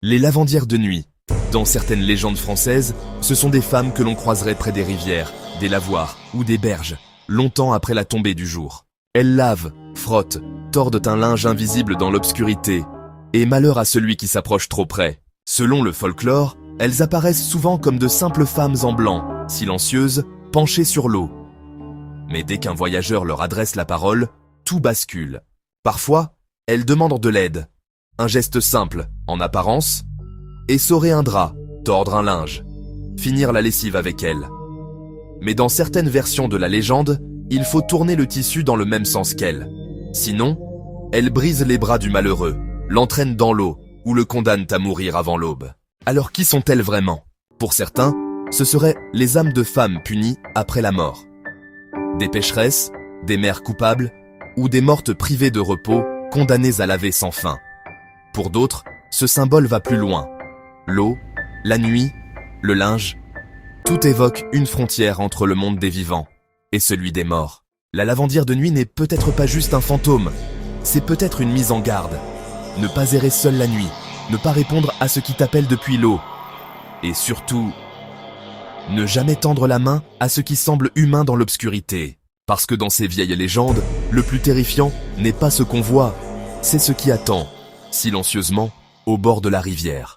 Les lavandières de nuit. Dans certaines légendes françaises, ce sont des femmes que l'on croiserait près des rivières, des lavoirs ou des berges, longtemps après la tombée du jour. Elles lavent, frottent, tordent un linge invisible dans l'obscurité, et malheur à celui qui s'approche trop près. Selon le folklore, elles apparaissent souvent comme de simples femmes en blanc, silencieuses, penchées sur l'eau. Mais dès qu'un voyageur leur adresse la parole, tout bascule. Parfois, elles demandent de l'aide. Un geste simple, en apparence, essorer un drap, tordre un linge, finir la lessive avec elle. Mais dans certaines versions de la légende, il faut tourner le tissu dans le même sens qu'elle. Sinon, elle brise les bras du malheureux, l'entraîne dans l'eau ou le condamne à mourir avant l'aube. Alors qui sont-elles vraiment? Pour certains, ce seraient les âmes de femmes punies après la mort. Des pécheresses, des mères coupables ou des mortes privées de repos, condamnées à laver sans fin. Pour d'autres, ce symbole va plus loin. L'eau, la nuit, le linge, tout évoque une frontière entre le monde des vivants et celui des morts. La lavandière de nuit n'est peut-être pas juste un fantôme, c'est peut-être une mise en garde. Ne pas errer seul la nuit, ne pas répondre à ce qui t'appelle depuis l'eau. Et surtout, ne jamais tendre la main à ce qui semble humain dans l'obscurité. Parce que dans ces vieilles légendes, le plus terrifiant n'est pas ce qu'on voit, c'est ce qui attend, silencieusement, au bord de la rivière.